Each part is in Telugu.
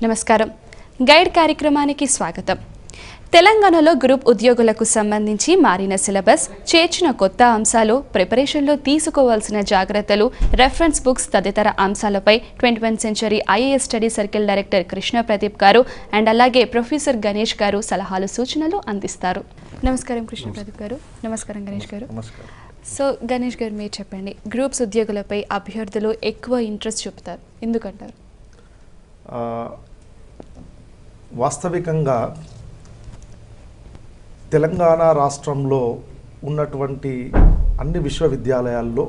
నమస్కారం. గైడ్ కార్యక్రమానికి స్వాగతం. తెలంగాణలో గ్రూప్ ఉద్యోగులకు సంబంధించి మారిన సిలబస్, చేర్చిన కొత్త అంశాలు, ప్రిపరేషన్లో తీసుకోవాల్సిన జాగ్రత్తలు, రెఫరెన్స్ బుక్స్ తదితర అంశాలపై 21th century IAS study circle director Krishna Pradeep గారు అండ్ అలాగే ప్రొఫెసర్ గణేష్ గారు సలహాలు సూచనలు అందిస్తారు. నమస్కారం కృష్ణ ప్రదీప్ గారు. నమస్కారం గణేష్ గారు. సో గణేష్ గారు, మీరు చెప్పండి, గ్రూప్స్ ఉద్యోగులపై అభ్యర్థులు ఎక్కువ ఇంట్రెస్ట్ చూపుతారు, ఎందుకంటారు? వాస్తవికంగా తెలంగాణ రాష్ట్రంలో ఉన్నటువంటి అన్ని విశ్వవిద్యాలయాల్లో,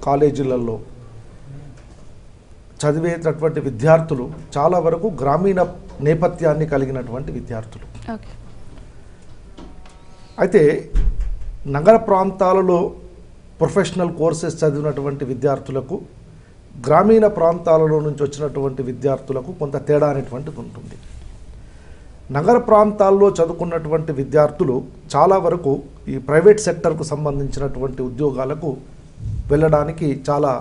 కాలేజీలలో చదివేటటువంటి విద్యార్థులు చాలా వరకు గ్రామీణ నేపథ్యాన్ని కలిగినటువంటి విద్యార్థులు. అయితే నగర ప్రాంతాలలో ప్రొఫెషనల్ కోర్సెస్ చదివినటువంటి విద్యార్థులకు, గ్రామీణ ప్రాంతాలలో నుంచి వచ్చినటువంటి విద్యార్థులకు కొంత తేడా అనేటువంటిది ఉంటుంది. నగర ప్రాంతాల్లో చదువుకున్నటువంటి విద్యార్థులు చాలా వరకు ఈ ప్రైవేట్ సెక్టర్కు సంబంధించినటువంటి ఉద్యోగాలకు వెళ్ళడానికి చాలా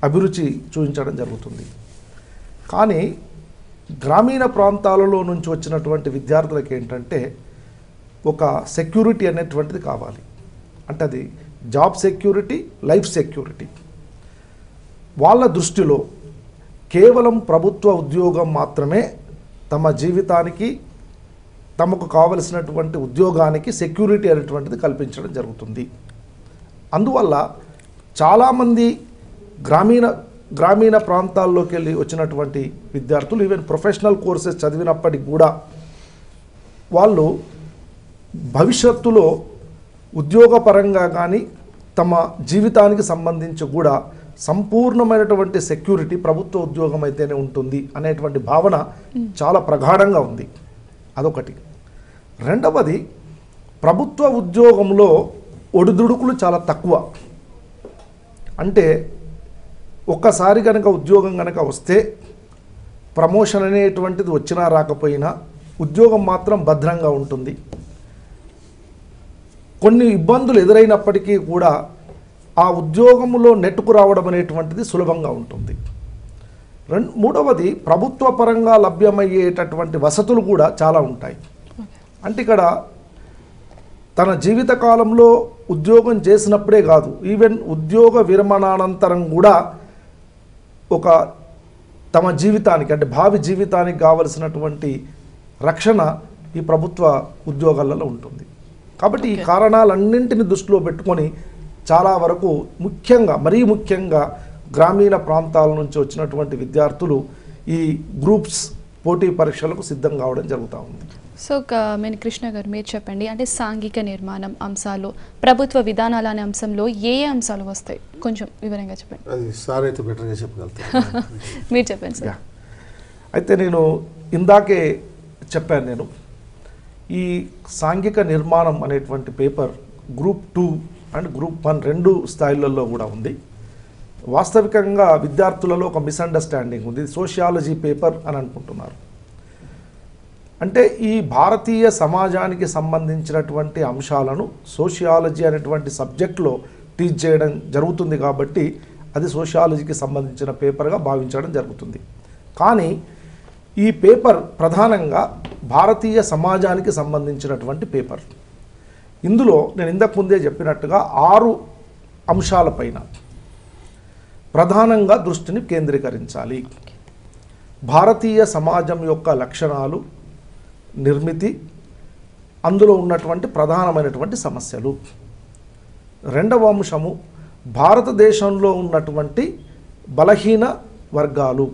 అభిరుచి చూపించడం జరుగుతుంది. కానీ గ్రామీణ ప్రాంతాలలో నుంచి వచ్చినటువంటి విద్యార్థులకు ఏంటంటే ఒక సెక్యూరిటీ అనేటువంటిది కావాలి. అంటే అది జాబ్ సెక్యూరిటీ, లైఫ్ సెక్యూరిటీ. వాళ్ళ దృష్టిలో కేవలం ప్రభుత్వ ఉద్యోగం మాత్రమే తమ జీవితానికి, తమకు కావలసినటువంటి ఉద్యోగానికి సెక్యూరిటీ అనేటువంటిది కల్పించడం జరుగుతుంది. అందువల్ల చాలామంది గ్రామీణ ప్రాంతాల్లోకి వెళ్ళి వచ్చినటువంటి విద్యార్థులు ఈవెన్ ప్రొఫెషనల్ కోర్సెస్ చదివినప్పటికి కూడా వాళ్ళు భవిష్యత్తులో ఉద్యోగపరంగా కానీ తమ జీవితానికి సంబంధించి కూడా సంపూర్ణమైనటువంటి సెక్యూరిటీ ప్రభుత్వ ఉద్యోగం అయితేనే ఉంటుంది అనేటువంటి భావన చాలా ప్రగాఢంగా ఉంది. అదొకటి. రెండవది, ప్రభుత్వ ఉద్యోగంలో ఒడిదుడుకులు చాలా తక్కువ. అంటే ఒక్కసారి కనుక ఉద్యోగం కనుక వస్తే ప్రమోషన్ అనేటువంటిది వచ్చినా రాకపోయినా ఉద్యోగం మాత్రం భద్రంగా ఉంటుంది. కొన్ని ఇబ్బందులు ఎదురైనప్పటికీ కూడా ఆ ఉద్యోగంలో నెట్టుకు రావడం అనేటువంటిది సులభంగా ఉంటుంది. మూడవది, ప్రభుత్వ పరంగా లభ్యమయ్యేటటువంటి వసతులు కూడా చాలా ఉంటాయి. అంటే ఇక్కడ తన జీవితకాలంలో ఉద్యోగం చేసినప్పుడే కాదు, ఈవెన్ ఉద్యోగ విరమణానంతరం కూడా ఒక తమ జీవితానికి, అంటే భావి జీవితానికి కావలసినటువంటి రక్షణ ఈ ప్రభుత్వ ఉద్యోగాలలో ఉంటుంది. కాబట్టి ఈ కారణాలన్నింటిని దృష్టిలో పెట్టుకొని చాలా వరకు మరీ ముఖ్యంగా గ్రామీణ ప్రాంతాల నుంచి వచ్చినటువంటి విద్యార్థులు ఈ గ్రూప్స్ పోటీ పరీక్షలకు సిద్ధం కావడం జరుగుతూ ఉంది. సో నేను కృష్ణ గారు, మీరు చెప్పండి, అంటే సాంఘిక నిర్మాణం అంశాలు, ప్రభుత్వ విధానాలు అనే అంశంలో ఏ అంశాలు వస్తాయి కొంచెం వివరంగా చెప్పండి. అది సార్ అయితే బెటర్గా చెప్పగలుగుతారు. మీరు చెప్పండి సార్. అయితే నేను ఇందాకే చెప్పాను, నేను ఈ సాంఘిక నిర్మాణం అనేటువంటి పేపర్ గ్రూప్ 2 అండ్ గ్రూప్ 1 రెండు స్థాయిలలో కూడా ఉంది. వాస్తవికంగా విద్యార్థులలో ఒక మిస్అండర్స్టాండింగ్ ఉంది. సోషియాలజీ పేపర్ అని అనుకుంటున్నారు. అంటే ఈ భారతీయ సమాజానికి సంబంధించినటువంటి అంశాలను సోషియాలజీ అనేటువంటి సబ్జెక్ట్లో టీచ్ చేయడం జరుగుతుంది కాబట్టి అది సోషియాలజీకి సంబంధించిన పేపర్గా భావించడం జరుగుతుంది. కానీ ఈ పేపర్ ప్రధానంగా భారతీయ సమాజానికి సంబంధించినటువంటి పేపర్. ఇందులో నేను ఇంతకు ముందే చెప్పినట్టుగా 6 అంశాలపైన ప్రధానంగా దృష్టిని కేంద్రీకరించాలి. భారతీయ సమాజం యొక్క లక్షణాలు, నిర్మితి, అందులో ఉన్నటువంటి ప్రధానమైనటువంటి సమస్యలు. రెండవ అంశము భారతదేశంలో ఉన్నటువంటి బలహీన వర్గాలు.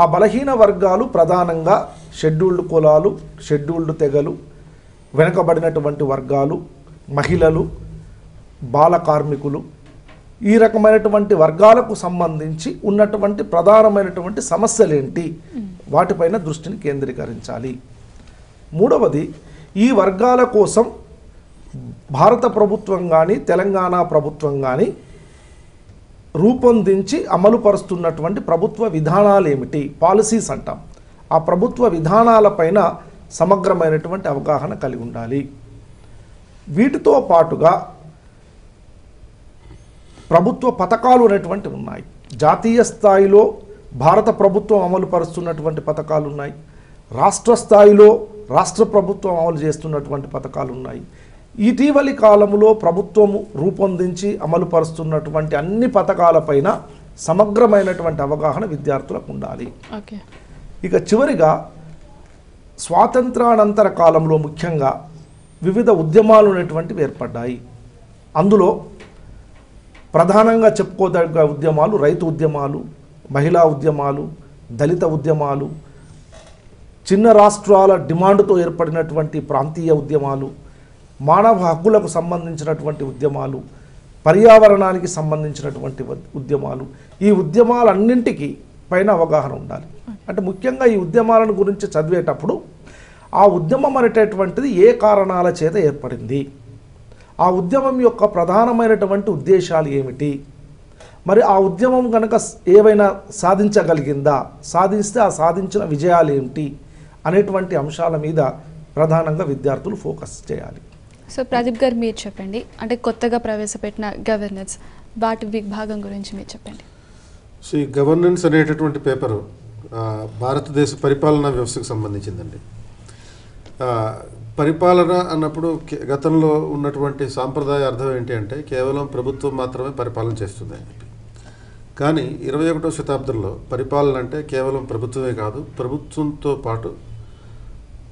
ఆ బలహీన వర్గాలు ప్రధానంగా షెడ్యూల్డ్ కులాలు, షెడ్యూల్డ్ తెగలు, వెనుకబడినటువంటి వర్గాలు, మహిళలు, బాల కార్మికులు, ఈ రకమైనటువంటి వర్గాలకు సంబంధించి ఉన్నటువంటి ప్రధానమైనటువంటి సమస్యలేంటి, వాటిపైన దృష్టిని కేంద్రీకరించాలి. మూడవది, ఈ వర్గాల కోసం భారత ప్రభుత్వం కానీ తెలంగాణ ప్రభుత్వం కానీ రూపొందించి అమలుపరుస్తున్నటువంటి ప్రభుత్వ విధానాలు ఏమిటి, పాలసీస్ అంటాం. ఆ ప్రభుత్వ విధానాలపైన సమగ్రమైనటువంటి అవగాహన కలిగి ఉండాలి. వీటితో పాటుగా ప్రభుత్వ పథకాలు అనేటువంటివి ఉన్నాయి. జాతీయ స్థాయిలో భారత ప్రభుత్వం అమలు పరుస్తున్నటువంటి పథకాలు ఉన్నాయి, రాష్ట్ర స్థాయిలో రాష్ట్ర ప్రభుత్వం అమలు చేస్తున్నటువంటి పథకాలు ఉన్నాయి. ఇటీవలి కాలంలో ప్రభుత్వం రూపొందించి అమలు పరుస్తున్నటువంటి అన్ని పథకాలపైన సమగ్రమైనటువంటి అవగాహన విద్యార్థులకు ఉండాలి. ఇక చివరిగా స్వాతంత్రానంతర కాలంలో ముఖ్యంగా వివిధ ఉద్యమాలు అనేటువంటివి ఏర్పడ్డాయి. అందులో ప్రధానంగా చెప్పుకోదగ్గ ఉద్యమాలు రైతు ఉద్యమాలు, మహిళా ఉద్యమాలు, దళిత ఉద్యమాలు, చిన్న రాష్ట్రాల డిమాండ్తో ఏర్పడినటువంటి ప్రాంతీయ ఉద్యమాలు, మానవ హక్కులకు సంబంధించినటువంటి ఉద్యమాలు, పర్యావరణానికి సంబంధించినటువంటి ఉద్యమాలు. ఈ ఉద్యమాలన్నింటికి పైన అవగాహన ఉండాలి. అంటే ముఖ్యంగా ఈ ఉద్యమాలను గురించి చదివేటప్పుడు ఆ ఉద్యమం అనేటటువంటిది ఏ కారణాల చేత ఏర్పడింది, ఆ ఉద్యమం యొక్క ప్రధానమైనటువంటి ఉద్దేశాలు ఏమిటి, మరి ఆ ఉద్యమం కనుక ఏవైనా సాధించగలిగిందా, సాధిస్తే ఆ సాధించిన విజయాలు ఏమిటి అనేటువంటి అంశాల మీద ప్రధానంగా విద్యార్థులు ఫోకస్ చేయాలి. సో ప్రదీప్ గారు మీరు చెప్పండి, అంటే కొత్తగా ప్రవేశపెట్టిన గవర్నెన్స్ వాటి విభాగం గురించి మీరు చెప్పండి. సో ఈ గవర్నెన్స్ అనేటటువంటి పేపరు భారతదేశ పరిపాలనా వ్యవస్థకు సంబంధించిందండి. పరిపాలన అన్నప్పుడు గతంలో ఉన్నటువంటి సాంప్రదాయ అర్థం ఏంటి అంటే కేవలం ప్రభుత్వం మాత్రమే పరిపాలన చేస్తుంది అని చెప్పి. కానీ 21వ శతాబ్దంలో పరిపాలన అంటే కేవలం ప్రభుత్వమే కాదు, ప్రభుత్వంతో పాటు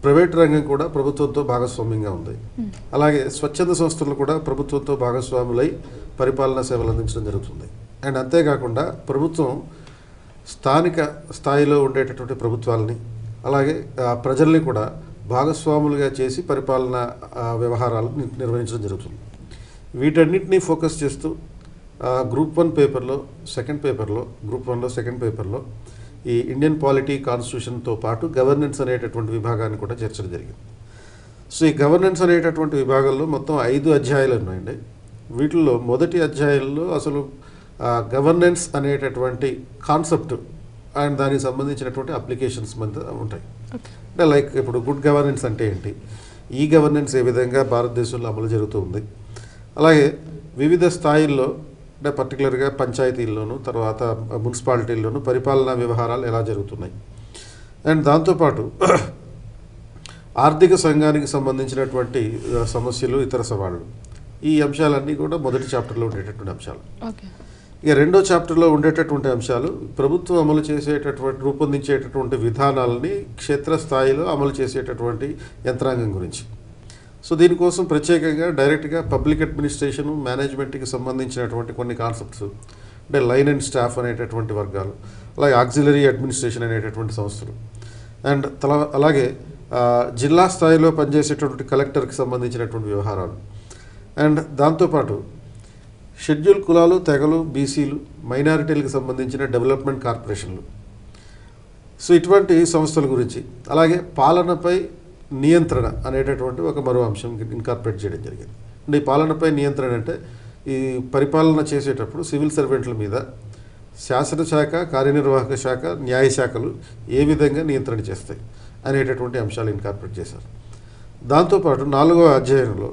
ప్రైవేట్ రంగం కూడా ప్రభుత్వంతో భాగస్వామ్యంగా ఉంది. అలాగే స్వచ్ఛంద సంస్థలు కూడా ప్రభుత్వంతో భాగస్వాములై పరిపాలనా సేవలు అందించడం జరుగుతుంది. అండ్ అంతేకాకుండా ప్రభుత్వం స్థానిక స్థాయిలో ఉండేటటువంటి ప్రభుత్వాలని అలాగే ప్రజల్ని కూడా భాగస్వాములుగా చేసి పరిపాలన వ్యవహారాలు నిర్వహించడం జరుగుతుంది. వీటన్నిటినీ ఫోకస్ చేస్తూ గ్రూప్ 1 పేపర్లో గ్రూప్ 1లో సెకండ్ పేపర్లో ఈ ఇండియన్ పాలిటీ కాన్స్టిట్యూషన్తో పాటు గవర్నెన్స్ అనేటటువంటి విభాగాన్ని కూడా చేర్చడం జరిగింది. సో ఈ గవర్నెన్స్ అనేటటువంటి విభాగంలో మొత్తం 5 అధ్యాయాలు ఉన్నాయండి. వీటిల్లో మొదటి అధ్యాయంలో అసలు గవర్నెన్స్ అనేటటువంటి కాన్సెప్ట్ అండ్ దానికి సంబంధించినటువంటి అప్లికేషన్స్ మీద ఉంటాయి. అంటే లైక్ ఇప్పుడు గుడ్ గవర్నెన్స్ అంటే ఏంటి, ఈ గవర్నెన్స్ ఏ విధంగా భారతదేశంలో అమలు జరుగుతూ ఉంది, అలాగే వివిధ స్థాయిల్లో అంటే పర్టికులర్గా పంచాయతీల్లోనూ తర్వాత మున్సిపాలిటీల్లోనూ పరిపాలనా వ్యవహారాలు ఎలా జరుగుతున్నాయి, అండ్ దాంతోపాటు ఆర్థిక సంఘానికి సంబంధించినటువంటి సమస్యలు, ఇతర సవాళ్ళు, ఈ అంశాలన్నీ కూడా మొదటి చాప్టర్లో ఉండేటటువంటి అంశాలు. ఇక రెండో చాప్టర్లో ఉండేటటువంటి అంశాలు ప్రభుత్వం అమలు చేసేటటువంటి రూపొందించేటటువంటి విధానాలని క్షేత్రస్థాయిలో అమలు చేసేటటువంటి యంత్రాంగం గురించి. సో దీనికోసం ప్రత్యేకంగా డైరెక్ట్గా పబ్లిక్ అడ్మినిస్ట్రేషన్ మేనేజ్మెంట్కి సంబంధించినటువంటి కొన్ని కాన్సెప్ట్స్ అంటే లైన్ అండ్ స్టాఫ్ అనేటటువంటి వర్గాలు, అలాగే ఆక్సిలరీ అడ్మినిస్ట్రేషన్ అనేటటువంటి సంస్థలు, అండ్ అలాగే జిల్లా స్థాయిలో పనిచేసేటటువంటి కలెక్టర్కి సంబంధించినటువంటి వ్యవహారాలు, అండ్ దాంతోపాటు షెడ్యూల్ కులాలు, తెగలు, బీసీలు, మైనారిటీలకు సంబంధించిన డెవలప్మెంట్ కార్పొరేషన్లు, సో ఇటువంటి సంస్థల గురించి, అలాగే పాలనపై నియంత్రణ అనేటటువంటి ఒక మరో అంశం ఇన్కార్పొరేట్ చేయడం జరిగింది. అంటే ఈ పాలనపై నియంత్రణ అంటే ఈ పరిపాలన చేసేటప్పుడు సివిల్ సర్వెంట్ల మీద శాసనశాఖ, కార్యనిర్వాహక శాఖ, న్యాయశాఖలు ఏ విధంగా నియంత్రణ చేస్తాయి అనేటటువంటి అంశాలు ఇన్కార్పొరేట్ చేశారు. దాంతోపాటు 4వ అధ్యాయంలో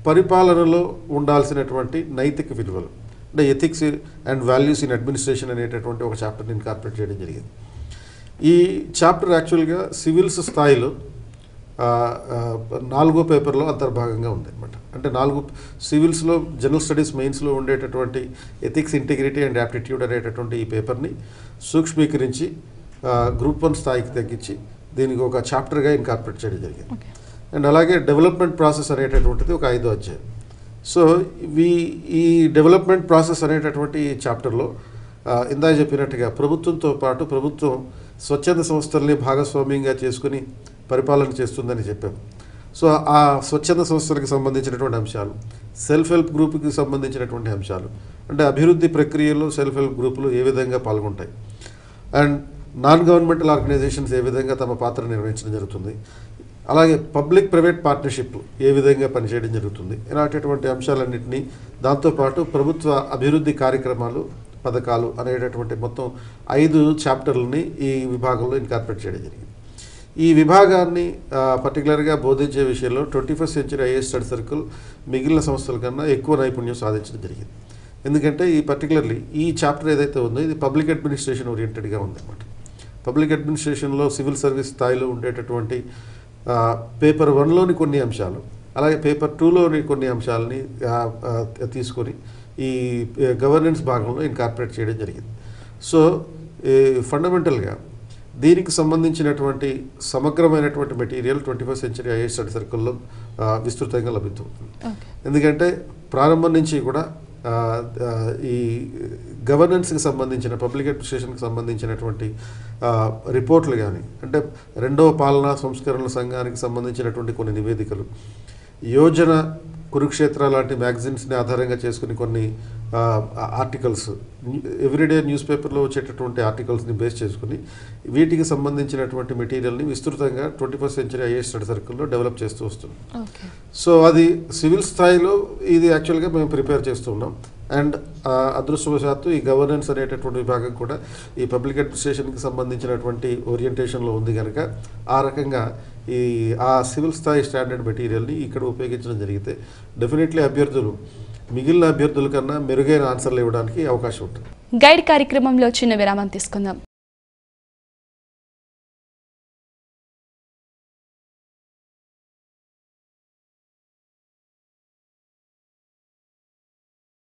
పరిపాలనలో ఉండాల్సినటువంటి నైతిక విలువలు అంటే ethics and values in administration అనేటటువంటి ఒక చాప్టర్ని ఇన్కార్పొరేట్ చేయడం జరిగింది. ఈ చాప్టర్ యాక్చువల్గా సివిల్స్ స్థాయిలో 4వ పేపర్లో అంతర్భాగంగా ఉంది అనమాట. అంటే 4 సివిల్స్లో జనరల్ స్టడీస్ మెయిన్స్లో ఉండేటటువంటి ఎథిక్స్, ఇంటిగ్రిటీ అండ్ యాప్టిట్యూడ్ అనేటటువంటి ఈ పేపర్ని సూక్ష్మీకరించి గ్రూప్ 1 స్థాయికి తగ్గించి దీనికి ఒక చాప్టర్గా ఇన్కార్పొరేట్ చేయడం జరిగింది. అండ్ అలాగే డెవలప్మెంట్ ప్రాసెస్ అనేటటువంటిది ఒక 5వ అధ్యాయం. సో ఈ డెవలప్మెంట్ ప్రాసెస్ అనేటటువంటి చాప్టర్లో ఇందాక చెప్పినట్టుగా ప్రభుత్వంతో పాటు ప్రభుత్వం స్వచ్ఛంద సంస్థల్ని భాగస్వామ్యంగా చేసుకుని పరిపాలన చేస్తుందని చెప్పాము. సో ఆ స్వచ్ఛంద సంస్థలకు సంబంధించినటువంటి అంశాలు, సెల్ఫ్ హెల్ప్ గ్రూప్కి సంబంధించినటువంటి అంశాలు, అంటే అభివృద్ధి ప్రక్రియలో సెల్ఫ్ హెల్ప్ గ్రూపులు ఏ విధంగా పాల్గొంటాయి, అండ్ నాన్ గవర్నమెంటల్ ఆర్గనైజేషన్స్ ఏ విధంగా తమ పాత్ర నిర్వహించడం జరుగుతుంది, అలాగే పబ్లిక్ ప్రైవేట్ పార్ట్నర్షిప్లు ఏ విధంగా పనిచేయడం జరుగుతుంది, ఇలాంటిటువంటి అంశాలన్నింటినీ, దాంతోపాటు ప్రభుత్వ అభివృద్ధి కార్యక్రమాలు, పథకాలు అనేటటువంటి మొత్తం 5 చాప్టర్లని ఈ విభాగంలో ఇన్కార్పొరేట్ చేయడం జరిగింది. ఈ విభాగాన్ని పర్టికులర్గా బోధించే విషయంలో 21st century IAS study circle మిగిలిన సంస్థల కన్నా ఎక్కువ నైపుణ్యం సాధించడం జరిగింది. ఎందుకంటే ఈ పర్టికులర్లీ ఈ చాప్టర్ ఏదైతే ఉందో ఇది పబ్లిక్ అడ్మినిస్ట్రేషన్ ఓరియంటెడ్గా ఉందన్నమాట. పబ్లిక్ అడ్మినిస్ట్రేషన్లో సివిల్ సర్వీస్ స్థాయిలో ఉండేటటువంటి పేపర్ 1లోని కొన్ని అంశాలు, అలాగే పేపర్ 2లోని కొన్ని అంశాలని తీసుకొని ఈ గవర్నెన్స్ భాగంలో ఇన్కార్పొరేట్ చేయడం జరిగింది. సో ఫండమెంటల్గా దీనికి సంబంధించినటువంటి సమగ్రమైనటువంటి material 21st century IAS study సర్కిల్లో విస్తృతంగా లభిస్తుంది. ఎందుకంటే ప్రారంభం నుంచి కూడా ఈ గవర్నెన్స్కి సంబంధించిన పబ్లిక్ అడ్మినిస్ట్రేషన్కి సంబంధించినటువంటి రిపోర్ట్లు కానీ, అంటే 2వ పాలనా సంస్కరణల సంఘానికి సంబంధించినటువంటి కొన్ని నివేదికలు, యోజన, కురుక్షేత్ర లాంటి మ్యాగజైన్స్ని ఆధారంగా చేసుకుని కొన్ని ఆర్టికల్స్, ఎవ్రీడే న్యూస్ పేపర్లో వచ్చేటటువంటి ఆర్టికల్స్ని బేస్ చేసుకుని వీటికి సంబంధించినటువంటి మెటీరియల్ని విస్తృతంగా 21st సెంచరీ ఐఏఎస్ స్టడీ సర్కిల్లో డెవలప్ చేస్తూ వస్తుంది. సో అది సివిల్ స్థాయిలో ఇది యాక్చువల్గా మేము ప్రిపేర్ చేస్తూ ఉన్నాం. అండ్ అదృష్టవశాత్తు ఈ గవర్నెన్స్ అనేటటువంటి విభాగం కూడా ఈ పబ్లిక్ అడ్మినిస్ట్రేషన్కి సంబంధించినటువంటి ఓరియంటేషన్లో ఉంది కనుక ఆ రకంగా ఆ సివిల్ స్థాయి స్టాండర్డ్ మెటీరియల్ని ఇక్కడ ఉపయోగించడం జరిగితే డెఫినెట్లీ అభ్యర్థులు మిగిలిన అభ్యర్థుల కన్నా మెరుగైన ఆన్సర్లు ఇవ్వడానికి అవకాశం ఉంటుంది. గైడ్ కార్యక్రమంలో చిన్న విరామం తీసుకుందాం.